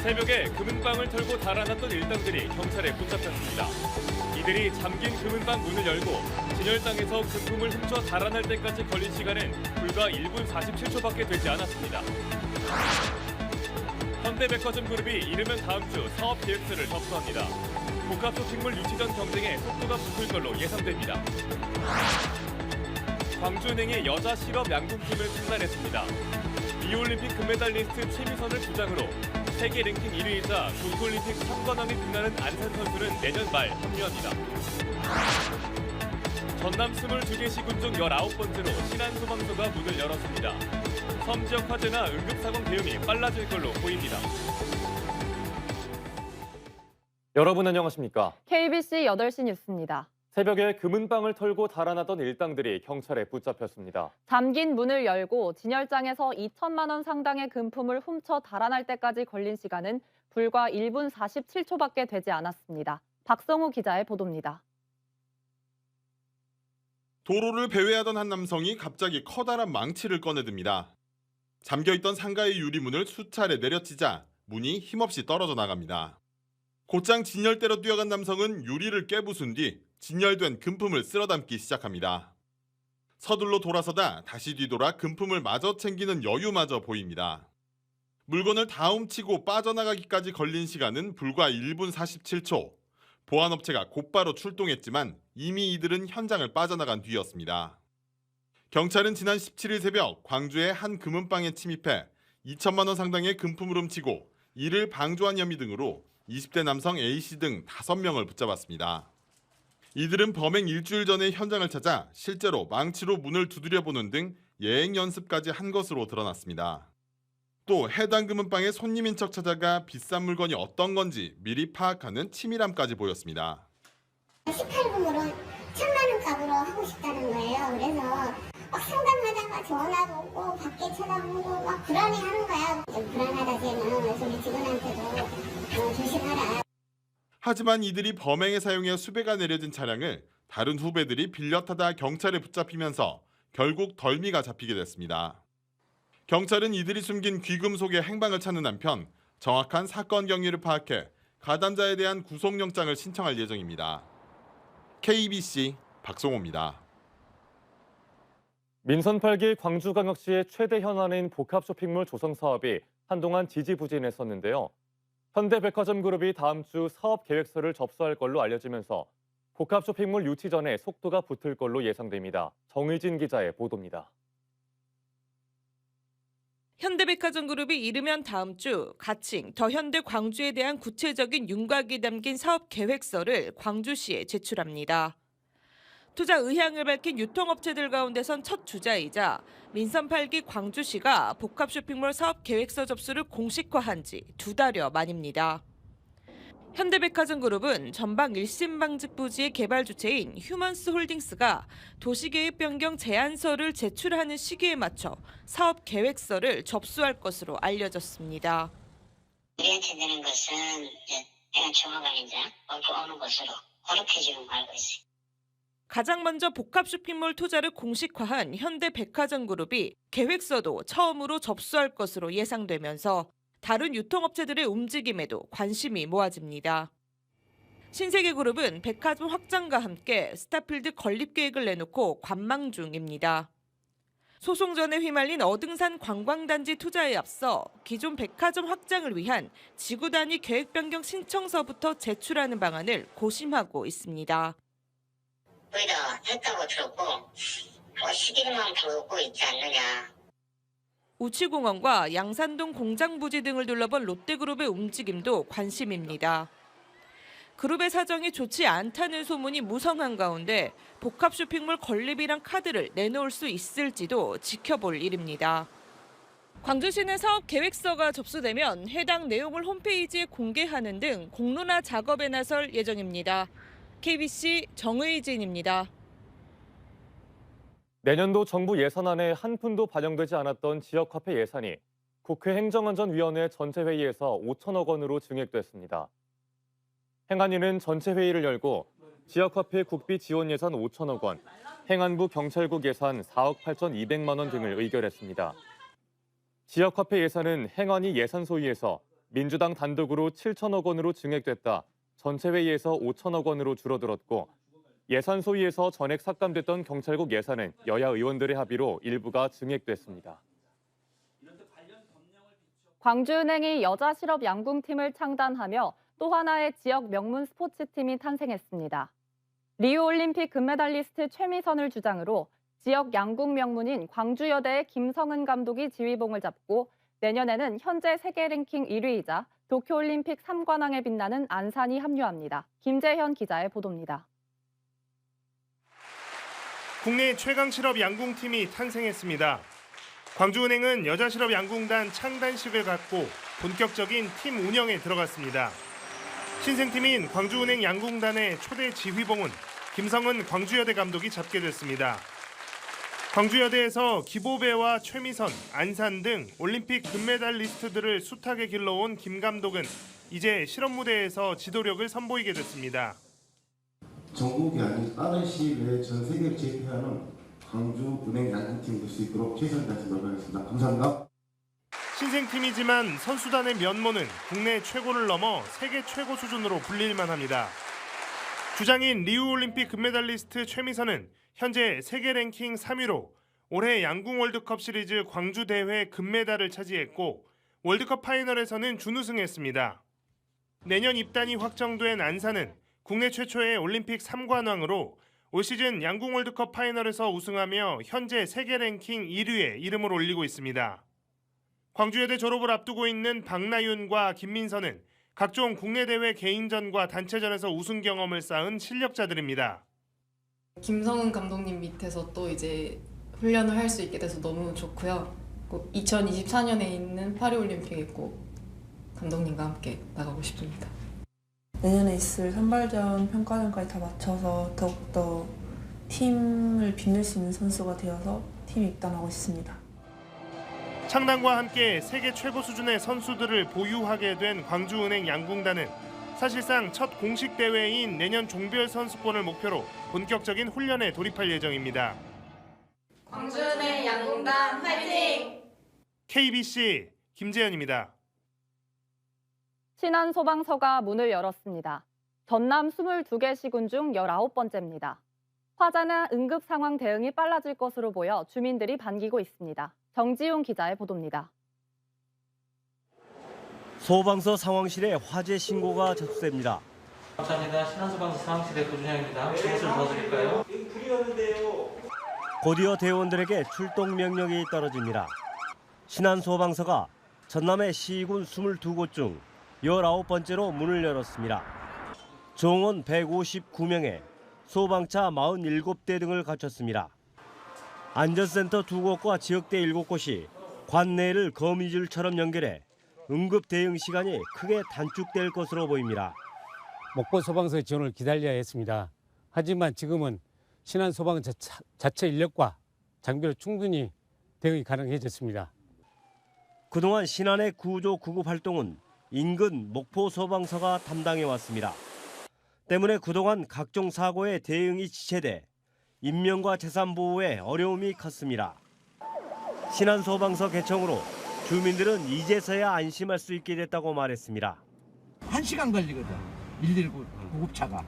새벽에 금은방을 털고 달아났던 일당들이 경찰에 붙잡혔습니다. 이들이 잠긴 금은방 문을 열고 진열장에서 금품을 훔쳐 달아날 때까지 걸린 시간은 불과 1분 47초밖에 되지 않았습니다. 현대백화점 그룹이 이르면 다음 주 사업 계획서를 접수합니다. 복합 쇼핑몰 유치전 경쟁에 속도가 붙을 걸로 예상됩니다. 광주은행이 여자 실업 양궁팀을 창단했습니다. 리우올림픽 금메달리스트 최미선을 주장으로 세계 랭킹 1위이자 동계올림픽 3관왕에 빛나는 안산 선수는 내년 말 합류합니다. 전남 22개 시군 중 19번째로 신안소방서가 문을 열었습니다. 섬 지역 화재나 응급상황 대응이 빨라질 걸로 보입니다. 여러분 안녕하십니까? KBC 8시 뉴스입니다. 새벽에 금은방을 털고 달아나던 일당들이 경찰에 붙잡혔습니다. 잠긴 문을 열고 진열장에서 2천만 원 상당의 금품을 훔쳐 달아날 때까지 걸린 시간은 불과 1분 47초밖에 되지 않았습니다. 박성우 기자의 보도입니다. 도로를 배회하던 한 남성이 갑자기 커다란 망치를 꺼내듭니다. 잠겨있던 상가의 유리문을 수차례 내려치자 문이 힘없이 떨어져 나갑니다. 곧장 진열대로 뛰어간 남성은 유리를 깨부순 뒤 진열된 금품을 쓸어담기 시작합니다. 서둘러 돌아서다 다시 뒤돌아 금품을 마저 챙기는 여유마저 보입니다. 물건을 다 훔치고 빠져나가기까지 걸린 시간은 불과 1분 47초. 보안업체가 곧바로 출동했지만 이미 이들은 현장을 빠져나간 뒤였습니다. 경찰은 지난 17일 새벽 광주의 한 금은방에 침입해 2천만 원 상당의 금품을 훔치고 이를 방조한 혐의 등으로 20대 남성 A씨 등 5명을 붙잡았습니다. 이들은 범행 일주일 전에 현장을 찾아 실제로 망치로 문을 두드려보는 등 예행 연습까지 한 것으로 드러났습니다. 또 해당 금은방에 손님인 척 찾아가 비싼 물건이 어떤 건지 미리 파악하는 치밀함까지 보였습니다. 18금으로 1,000만 원 값으로 하고 싶다는 거예요. 그래서 막 상담하다가 전화도 오고 밖에 쳐다보고 막 불안해하는 거야. 좀 불안하다 쟤는. 그래서 우리 직원한테도 조심하라. 하지만 이들이 범행에 사용해 수배가 내려진 차량을 다른 후배들이 빌려 타다 경찰에 붙잡히면서 결국 덜미가 잡히게 됐습니다. 경찰은 이들이 숨긴 귀금속의 행방을 찾는 한편 정확한 사건 경위를 파악해 가담자에 대한 구속영장을 신청할 예정입니다. KBC 박성호입니다. 민선 8기 광주광역시의 최대 현안인 복합 쇼핑몰 조성 사업이 한동안 지지부진했었는데요. 현대백화점 그룹이 다음 주 사업 계획서를 접수할 걸로 알려지면서 복합 쇼핑몰 유치 전에 속도가 붙을 걸로 예상됩니다. 정의진 기자의 보도입니다. 현대백화점 그룹이 이르면 다음 주 가칭 더현대 광주에 대한 구체적인 윤곽이 담긴 사업 계획서를 광주시에 제출합니다. 투자 의향을 밝힌 유통업체들 가운데선 첫 주자이자 민선 8기 광주시가 복합 쇼핑몰 사업 계획서 접수를 공식화한 지 2달여 만입니다. 현대백화점 그룹은 전방 1심 방직 부지의 개발 주체인 휴먼스 홀딩스가 도시계획 변경 제안서를 제출하는 시기에 맞춰 사업 계획서를 접수할 것으로 알려졌습니다. 우리한테 되는 것은 내가 종합관리자 오는 것으로 그렇게 지금 알고 있어요. 가장 먼저 복합 쇼핑몰 투자를 공식화한 현대백화점 그룹이 계획서도 처음으로 접수할 것으로 예상되면서 다른 유통업체들의 움직임에도 관심이 모아집니다. 신세계그룹은 백화점 확장과 함께 스타필드 건립 계획을 내놓고 관망 중입니다. 소송전에 휘말린 어등산 관광단지 투자에 앞서 기존 백화점 확장을 위한 지구 단위 계획 변경 신청서부터 제출하는 방안을 고심하고 있습니다. 거의 다 했다고 들었고 11만 들어오고 있지 않느냐. 우치공원과 양산동 공장부지 등을 둘러본 롯데그룹의 움직임도 관심입니다. 그룹의 사정이 좋지 않다는 소문이 무성한 가운데 복합 쇼핑몰 건립이란 카드를 내놓을 수 있을지도 지켜볼 일입니다. 광주시는 사업 계획서가 접수되면 해당 내용을 홈페이지에 공개하는 등 공론화 작업에 나설 예정입니다. KBC 정의진입니다. 내년도 정부 예산안에 한 푼도 반영되지 않았던 지역화폐 예산이 국회 행정안전위원회 전체회의에서 5천억 원으로 증액됐습니다. 행안위는 전체회의를 열고 지역화폐 국비 지원 예산 5천억 원, 행안부 경찰국 예산 4억 8,200만 원 등을 의결했습니다. 지역화폐 예산은 행안위 예산소위에서 민주당 단독으로 7천억 원으로 증액됐다 전체 회의에서 5천억 원으로 줄어들었고 예산 소위에서 전액 삭감됐던 경찰국 예산은 여야 의원들의 합의로 일부가 증액됐습니다. 광주은행이 여자 실업 양궁팀을 창단하며 또 하나의 지역 명문 스포츠팀이 탄생했습니다. 리우올림픽 금메달리스트 최미선을 주장으로 지역 양궁 명문인 광주여대의 김성은 감독이 지휘봉을 잡고 내년에는 현재 세계 랭킹 1위이자 도쿄올림픽 3관왕에 빛나는 안산이 합류합니다. 김재현 기자의 보도입니다. 국내 최강 실업 양궁팀이 탄생했습니다. 광주은행은 여자 실업 양궁단 창단식을 갖고 본격적인 팀 운영에 들어갔습니다. 신생팀인 광주은행 양궁단의 초대 지휘봉은 김성은 광주여대 감독이 잡게 됐습니다. 광주여대에서 기보배와 최미선, 안산 등 올림픽 금메달리스트들을 숱하게 길러온 김 감독은 이제 실업 무대에서 지도력을 선보이게 됐습니다. 전국이 아닌 빠른 시일 내에 전 세계를 제패하는 광주은행 양궁팀이 될 수 있도록 최선을 다해서 노력하겠습니다. 감사합니다. 신생팀이지만 선수단의 면모는 국내 최고를 넘어 세계 최고 수준으로 불릴만 합니다. 주장인 리우올림픽 금메달리스트 최미선은 현재 세계 랭킹 3위로 올해 양궁 월드컵 시리즈 광주 대회 금메달을 차지했고 월드컵 파이널에서는 준우승했습니다. 내년 입단이 확정된 안산은 국내 최초의 올림픽 3관왕으로 올 시즌 양궁 월드컵 파이널에서 우승하며 현재 세계 랭킹 1위에 이름을 올리고 있습니다. 광주여대 졸업을 앞두고 있는 박나윤과 김민선은 각종 국내 대회 개인전과 단체전에서 우승 경험을 쌓은 실력자들입니다. 김성은 감독님 밑에서 또 이제 훈련을 할 수 있게 돼서 너무 좋고요. 2024년에 있는 파리올림픽에 꼭 감독님과 함께 나가고 싶습니다. 내년에 있을 선발전, 평가전까지 다 맞춰서 더욱더 팀을 빛낼 수 있는 선수가 되어서 팀에 입단하고 싶습니다. 창단과 함께 세계 최고 수준의 선수들을 보유하게 된 광주은행 양궁단은 사실상 첫 공식 대회인 내년 종별 선수권을 목표로 본격적인 훈련에 돌입할 예정입니다. 광주은행 양궁단 화이팅! KBC 김재현입니다. 신안소방서가 문을 열었습니다. 전남 22개 시군 중 19번째입니다. 화재나 응급 상황 대응이 빨라질 것으로 보여 주민들이 반기고 있습니다. 정지용 기자의 보도입니다. 소방서 상황실에 화재 신고가 접수됩니다. 감사합니다. 신안소방서 상황실의 도준영입니다. 무엇을 도와드릴까요? 불이 나는데요. 곧이어 대원들에게 출동 명령이 떨어집니다. 신안소방서가 전남의 시군 22곳 중 19번째로 문을 열었습니다. 종원 159명에 소방차 47대 등을 갖췄습니다. 안전센터 2곳과 지역대 7곳이 관내를 거미줄처럼 연결해 응급 대응 시간이 크게 단축될 것으로 보입니다. 목포 소방서의 지원을 기다려야 했습니다. 하지만 지금은 신안 소방서 자체 인력과 장비로 충분히 대응이 가능해졌습니다. 그동안 신안의 구조 구급 활동은 인근 목포 소방서가 담당해 왔습니다. 때문에 그동안 각종 사고에 대응이 지체돼 인명과 재산 보호에 어려움이 컸습니다. 신안 소방서 개청으로 주민들은 이제서야 안심할 수 있게 됐다고 말했습니다. 1시간 걸리거든. 119 구급차가.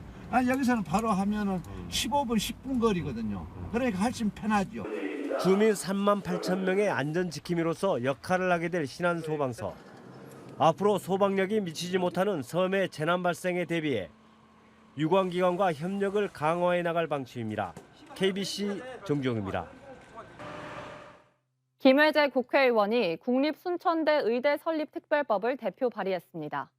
여기서는 바로 하면은 15분, 10분 거리거든요. 그러니까 훨씬 편하죠. 주민 3만 8천 명의 안전지킴이로서 역할을 하게 될 신안 소방서. 앞으로 소방력이 미치지 못하는 섬의 재난 발생에 대비해 유관기관과 협력을 강화해 나갈 방침입니다. KBC 정종입니다. 김회재 국회의원이 국립순천대 의대 설립 특별법을 대표 발의했습니다.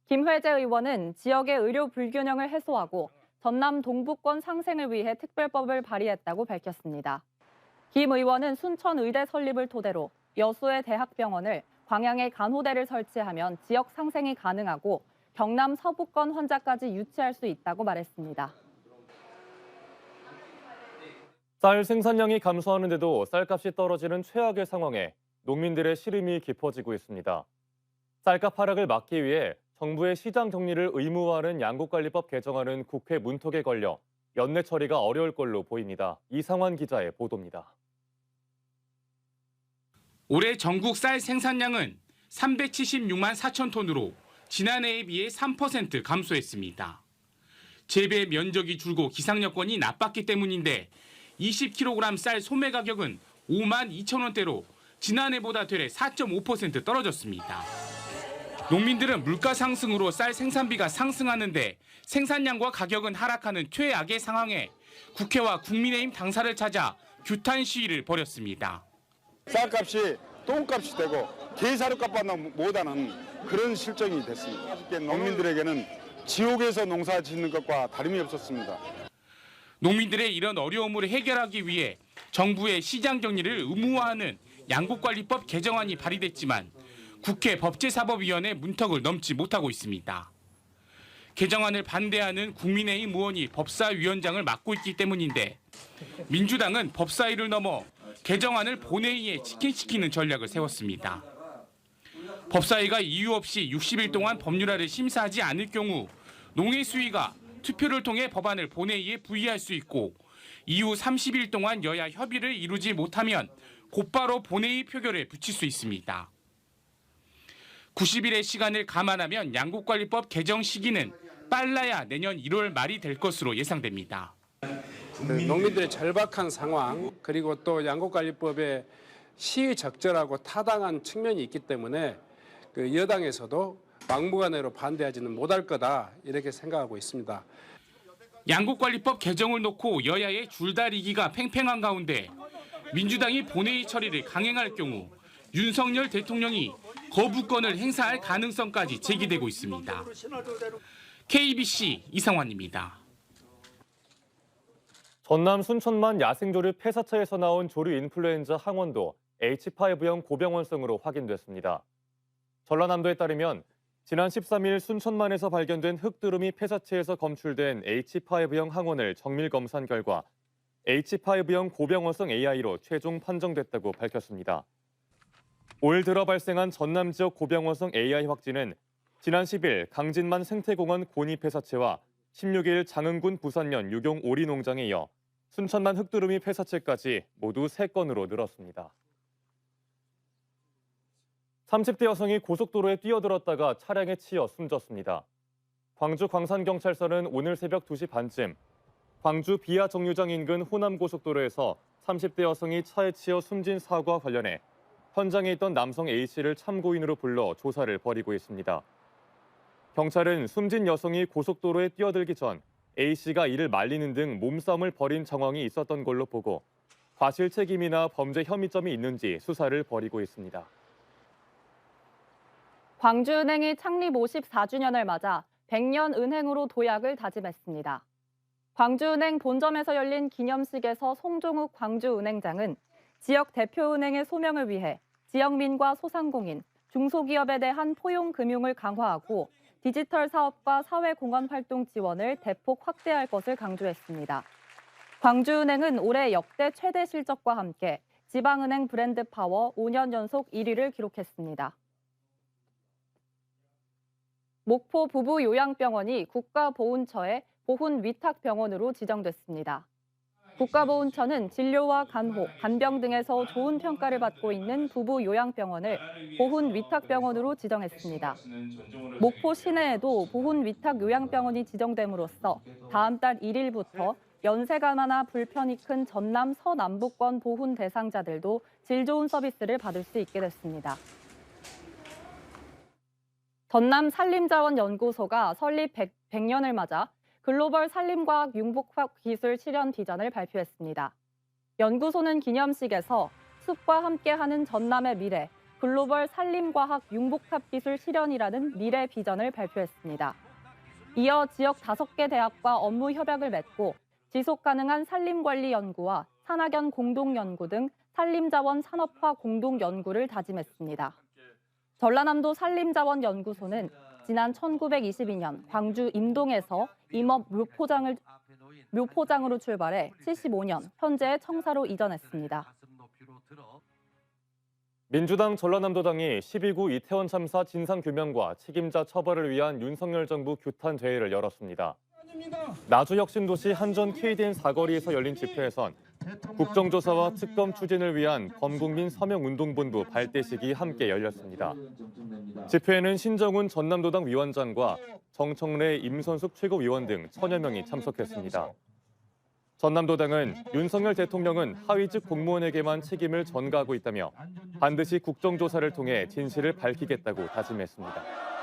김회재 의원은 지역의 의료 불균형을 해소하고 전남 동부권 상생을 위해 특별법을 발의했다고 밝혔습니다. 김 의원은 순천 의대 설립을 토대로 여수의 대학병원을 광양에 간호대를 설치하면 지역 상생이 가능하고 경남 서부권 환자까지 유치할 수 있다고 말했습니다. 쌀 생산량이 감소하는데도 쌀값이 떨어지는 최악의 상황에 농민들의 시름이 깊어지고 있습니다. 쌀값 하락을 막기 위해 정부의 시장 격리를 의무화하는 양곡관리법 개정안은 국회 문턱에 걸려 연내 처리가 어려울 걸로 보입니다. 이상환 기자의 보도입니다. 올해 전국 쌀 생산량은 376만 4천 톤으로 지난해에 비해 3% 감소했습니다. 재배 면적이 줄고 기상 여건이 나빴기 때문인데 20kg 쌀 소매 가격은 5만 2천 원대로 지난해보다 되레 4.5% 떨어졌습니다. 농민들은 물가 상승으로 쌀 생산비가 상승하는데 생산량과 가격은 하락하는 최악의 상황에 국회와 국민의힘 당사를 찾아 규탄 시위를 벌였습니다. 쌀값이 똥값이 되고 게사료값보다 못하는 그런 실정이 됐습니다. 농민들에게는 지옥에서 농사 짓는 것과 다름이 없었습니다. 농민들의 이런 어려움을 해결하기 위해 정부의 시장 정리를 의무화하는 양곡관리법 개정안이 발의됐지만 국회 법제사법위원회 문턱을 넘지 못하고 있습니다. 개정안을 반대하는 국민의힘 의원이 법사위원장을 맡고 있기 때문인데 민주당은 법사위를 넘어 개정안을 본회의에 직행시키는 전략을 세웠습니다. 법사위가 이유 없이 60일 동안 법률안을 심사하지 않을 경우 농해수위가 투표를 통해 법안을 본회의에 부의할 수 있고 이후 30일 동안 여야 협의를 이루지 못하면 곧바로 본회의 표결에 붙일 수 있습니다. 90일의 시간을 감안하면 양곡관리법 개정 시기는 빨라야 내년 1월 말이 될 것으로 예상됩니다. 농민들의 절박한 상황 그리고 또 양곡관리법의 시의적절하고 타당한 측면이 있기 때문에 그 여당에서도 막무가내로 반대하지는 못할 거다 이렇게 생각하고 있습니다. 양곡관리법 개정을 놓고 여야의 줄다리기가 팽팽한 가운데 민주당이 본회의 처리를 강행할 경우 윤석열 대통령이 거부권을 행사할 가능성까지 제기되고 있습니다. KBC 이상환입니다. 전남 순천만 야생조류 폐사처에서 나온 조류 인플루엔자 항원도 H5형 고병원성으로 확인됐습니다. 전라남도에 따르면 지난 13일 순천만에서 발견된 흑두루미 폐사체에서 검출된 H5형 항원을 정밀 검사한 결과 H5형 고병원성 AI로 최종 판정됐다고 밝혔습니다. 올 들어 발생한 전남 지역 고병원성 AI 확진은 지난 10일 강진만 생태공원 고니 폐사체와 16일 장흥군 부산면 유경 오리농장에 이어 순천만 흑두루미 폐사체까지 모두 3건으로 늘었습니다. 30대 여성이 고속도로에 뛰어들었다가 차량에 치여 숨졌습니다. 광주 광산경찰서는 오늘 새벽 2시 반쯤 광주 비아 정류장 인근 호남고속도로에서 30대 여성이 차에 치여 숨진 사고와 관련해 현장에 있던 남성 A씨를 참고인으로 불러 조사를 벌이고 있습니다. 경찰은 숨진 여성이 고속도로에 뛰어들기 전 A씨가 이를 말리는 등 몸싸움을 벌인 정황이 있었던 걸로 보고 과실 책임이나 범죄 혐의점이 있는지 수사를 벌이고 있습니다. 광주은행이 창립 54주년을 맞아 100년 은행으로 도약을 다짐했습니다. 광주은행 본점에서 열린 기념식에서 송종욱 광주은행장은 지역 대표은행의 소명을 위해 지역민과 소상공인, 중소기업에 대한 포용 금융을 강화하고 디지털 사업과 사회공헌 활동 지원을 대폭 확대할 것을 강조했습니다. 광주은행은 올해 역대 최대 실적과 함께 지방은행 브랜드 파워 5년 연속 1위를 기록했습니다. 목포 부부요양병원이 국가보훈처의 보훈위탁병원으로 지정됐습니다. 국가보훈처는 진료와 간호, 간병 등에서 좋은 평가를 받고 있는 부부요양병원을 보훈위탁병원으로 지정했습니다. 목포 시내에도 보훈위탁요양병원이 지정됨으로써 다음 달 1일부터 연세가 많아 불편이 큰 전남 서남부권 보훈 대상자들도 질 좋은 서비스를 받을 수 있게 됐습니다. 전남 산림자원연구소가 설립 100년을 맞아 글로벌 산림과학 융복합 기술 실현 비전을 발표했습니다. 연구소는 기념식에서 숲과 함께하는 전남의 미래, 글로벌 산림과학 융복합 기술 실현이라는 미래 비전을 발표했습니다. 이어 지역 5개 대학과 업무 협약을 맺고 지속가능한 산림관리 연구와 산학연 공동연구 등 산림자원 산업화 공동연구를 다짐했습니다. 전라남도 산림자원연구소는 지난 1922년 광주 임동에서 임업 묘포장으로 출발해 75년 현재의 청사로 이전했습니다. 민주당 전라남도당이 12구 이태원 참사 진상규명과 책임자 처벌을 위한 윤석열 정부 규탄 대회를 열었습니다. 나주혁신도시 한전 KDN 사거리에서 열린 집회에선 국정조사와 특검 추진을 위한 범국민 서명운동본부 발대식이 함께 열렸습니다. 집회에는 신정훈 전남도당 위원장과 정청래 임선숙 최고위원 등 1000여 명이 참석했습니다. 전남도당은 윤석열 대통령은 하위직 공무원에게만 책임을 전가하고 있다며 반드시 국정조사를 통해 진실을 밝히겠다고 다짐했습니다.